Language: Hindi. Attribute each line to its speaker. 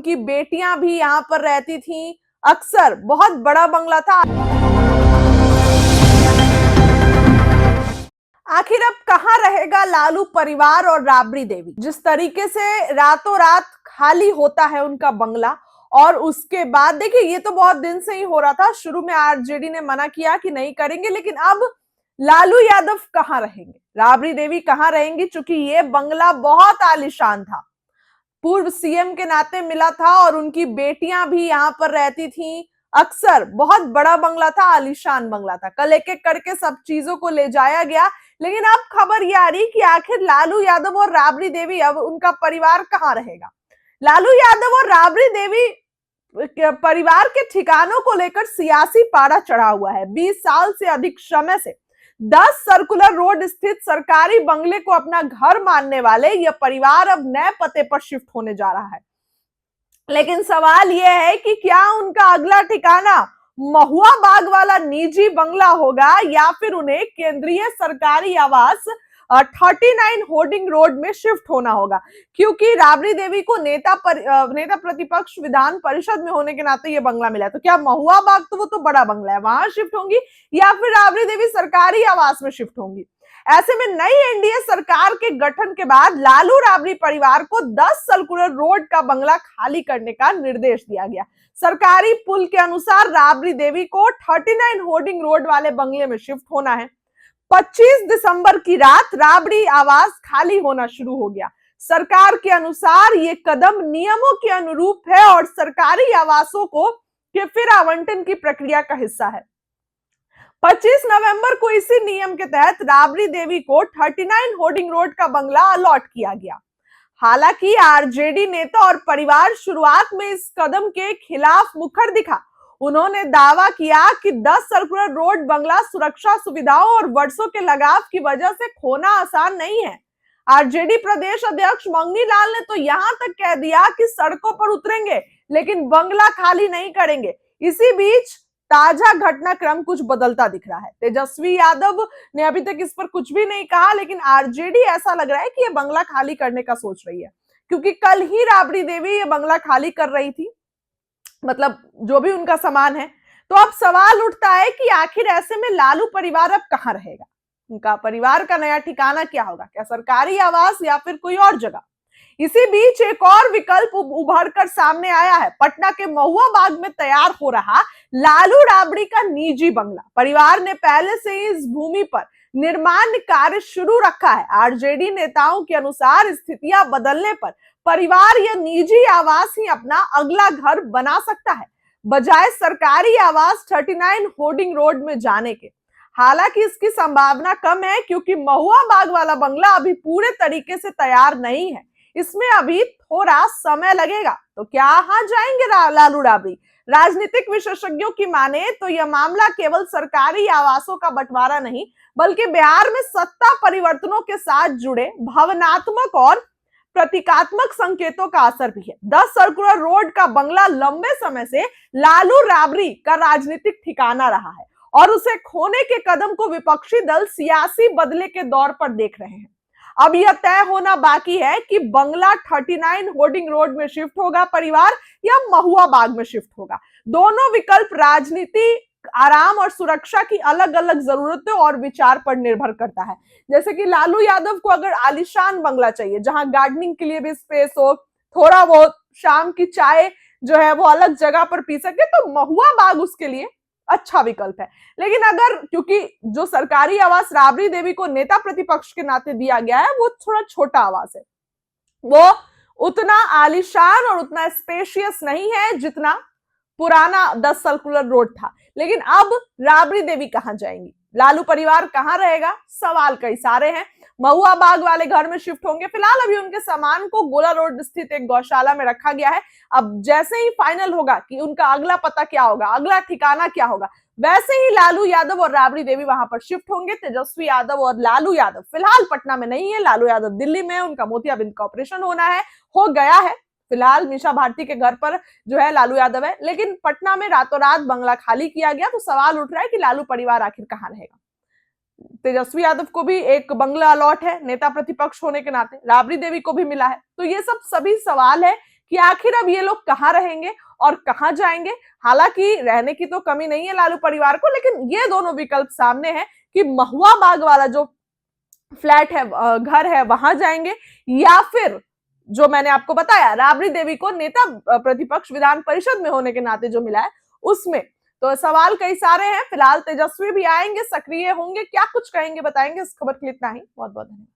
Speaker 1: उनकी बेटियां भी यहाँ पर रहती थीं। अक्सर बहुत बड़ा बंगला था। आखिर अब कहां रहेगा लालू परिवार और राबड़ी देवी? जिस तरीके से रातों रात खाली होता है उनका बंगला, और उसके बाद देखिए ये तो बहुत दिन से ही हो रहा था। शुरू में आरजेडी ने मना किया कि नहीं करेंगे, लेकिन अब लालू यादव कहां रहेंगे, राबड़ी देवी कहां रहेंगी? चूंकि ये बंगला बहुत आलीशान था, पूर्व सीएम के नाते मिला था, और उनकी बेटियां भी यहां पर रहती थीं। अक्सर बहुत बड़ा बंगला था, आलीशान बंगला था। कल एक एक करके सब चीजों को ले जाया गया, लेकिन अब खबर ये आ रही कि आखिर लालू यादव और राबड़ी देवी, अब उनका परिवार कहां रहेगा? लालू यादव और राबड़ी देवी परिवार के ठिकानों को लेकर सियासी पारा चढ़ा हुआ है। 20 साल से अधिक समय से 10 सर्कुलर रोड स्थित सरकारी बंगले को अपना घर मानने वाले यह परिवार अब नए पते पर शिफ्ट होने जा रहा है। लेकिन सवाल यह है कि क्या उनका अगला ठिकाना महुआ बाग वाला निजी बंगला होगा, या फिर उन्हें केंद्रीय सरकारी आवास 39 होर्डिंग रोड में शिफ्ट होना होगा? क्योंकि राबड़ी देवी को नेता प्रतिपक्ष विधान परिषद में होने के नाते ये बंगला मिला है, तो क्या महुआ बाग, तो वो तो बड़ा बंगला है, वहां शिफ्ट होंगी, या फिर राबड़ी देवी सरकारी आवास में शिफ्ट होंगी? ऐसे में नई एनडीए सरकार के गठन के बाद लालू राबड़ी परिवार को 10 सर्कुलर रोड का बंगला खाली करने का निर्देश दिया गया। सरकारी पुल के अनुसार राबड़ी देवी को 39 होर्डिंग रोड वाले बंगले में शिफ्ट होना है। 25 दिसंबर की रात राबड़ी आवास खाली होना शुरू हो गया। सरकार के अनुसार ये कदम नियमों के अनुरूप है और सरकारी आवासों को के फिर आवंटन की प्रक्रिया का हिस्सा है। 25 नवंबर को इसी नियम के तहत राबड़ी देवी को 39 होर्डिंग रोड का बंगला अलॉट किया गया। हालांकि आरजेडी नेता और परिवार शुरुआत में इस कदम के खिलाफ मुखर दिखा। उन्होंने दावा किया कि 10 सर्कुलर रोड बंगला सुरक्षा सुविधाओं और वर्षों के लगाव की वजह से खोना आसान नहीं है। आरजेडी प्रदेश अध्यक्ष मंगनी लाल ने तो यहां तक कह दिया कि सड़कों पर उतरेंगे, लेकिन बंगला खाली नहीं करेंगे। इसी बीच ताजा घटनाक्रम कुछ बदलता दिख रहा है। तेजस्वी यादव ने अभी तक इस पर कुछ भी नहीं कहा, लेकिन आरजेडी ऐसा लग रहा है कि ये बंगला खाली करने का सोच रही है, क्योंकि कल ही राबड़ी देवी ये बंगला खाली कर रही थी, मतलब जो भी उनका सामान है। तो अब सवाल उठता है कि आखिर ऐसे में लालू परिवार अब कहां रहेगा? उनका परिवार का नया ठिकाना क्या होगा? क्या सरकारी आवास या फिर कोई और जगह? इसी बीच एक और विकल्प उभर कर सामने आया है। पटना के महुआ बाग में तैयार हो रहा लालू राबड़ी का निजी बंगला। परिवार ने पहले से ही इस भूमि पर निर्माण कार्य शुरू रखा है। आरजेडी नेताओं के अनुसार स्थितियां बदलने पर परिवार यह निजी आवास ही अपना अगला घर बना सकता है, बजाय सरकारी आवास 39 होर्डिंग रोड में जाने के। हालांकि इसकी संभावना कम है, क्योंकि महुआ बाग वाला बंगला अभी पूरे तरीके से तैयार नहीं है। इसमें अभी थोड़ा समय लगेगा। तो क्या यहाँ जाएंगे लालू राबड़ी? राजनीतिक विशेषज्ञों की माने तो यह मामला केवल सरकारी आवासों का बंटवारा नहीं, बल्कि बिहार में सत्ता परिवर्तनों के साथ जुड़े भावनात्मक और प्रतीकात्मक संकेतों का असर भी है। 10 सर्कुलर रोड का बंगला लंबे समय से लालू राबड़ी का राजनीतिक ठिकाना रहा है, और उसे खोने के कदम को विपक्षी दल सियासी बदले के दौर पर देख रहे हैं। अब यह तय होना बाकी है कि बंगला 39 होर्डिंग रोड में शिफ्ट होगा परिवार, या महुआ बाग में शिफ्ट होगा। दोनों विकल्प राजनीति, आराम और सुरक्षा की अलग अलग जरूरतों और विचार पर निर्भर करता है। जैसे कि लालू यादव को अगर आलीशान बंगला चाहिए, जहां गार्डनिंग के लिए भी स्पेस हो, थोड़ा बहुत शाम की चाय जो है वो अलग जगह पर पी सके, तो महुआ बाग उसके लिए अच्छा विकल्प है। लेकिन अगर, क्योंकि जो सरकारी आवास राबड़ी देवी को नेता प्रतिपक्ष के नाते दिया गया है वो थोड़ा छोटा आवास है, वो उतना आलीशान और उतना स्पेशियस नहीं है जितना पुराना 10 सर्कुलर रोड था। लेकिन अब राबड़ी देवी कहां जाएंगी, लालू परिवार कहां रहेगा? सवाल कई सारे हैं। महुआ बाग वाले घर में शिफ्ट होंगे। फिलहाल अभी उनके सामान को गोला रोड स्थित एक गौशाला में रखा गया है। अब जैसे ही फाइनल होगा कि उनका अगला पता क्या होगा, अगला ठिकाना क्या होगा, वैसे ही लालू यादव और राबड़ी देवी वहां पर शिफ्ट होंगे। तेजस्वी यादव और लालू यादव फिलहाल पटना में नहीं है, लालू यादव दिल्ली में है, उनका मोतियाबिंद का ऑपरेशन होना है, हो गया है। फिलहाल मीशा भारती के घर पर जो है लालू यादव है, लेकिन पटना में रातों रात बंगला खाली किया गया। तो सवाल उठ रहा है कि लालू परिवार आखिर कहां रहेगा? तेजस्वी यादव को भी एक बंगला अलॉट है नेता प्रतिपक्ष होने के नाते, राबड़ी देवी को भी मिला है। तो ये सब सभी सवाल है कि आखिर अब ये लोग कहाँ रहेंगे और कहाँ जाएंगे। हालांकि रहने की तो कमी नहीं है लालू परिवार को, लेकिन ये दोनों विकल्प सामने हैं कि महुआ बाग वाला जो फ्लैट है, घर है, वहां जाएंगे, या फिर जो मैंने आपको बताया राबड़ी देवी को नेता प्रतिपक्ष विधान परिषद में होने के नाते जो मिला है उसमें। तो सवाल कई सारे हैं। फिलहाल तेजस्वी भी आएंगे, सक्रिय होंगे, क्या कुछ कहेंगे बताएंगे। इस खबर के लिए इतना ही। बहुत बहुत धन्यवाद।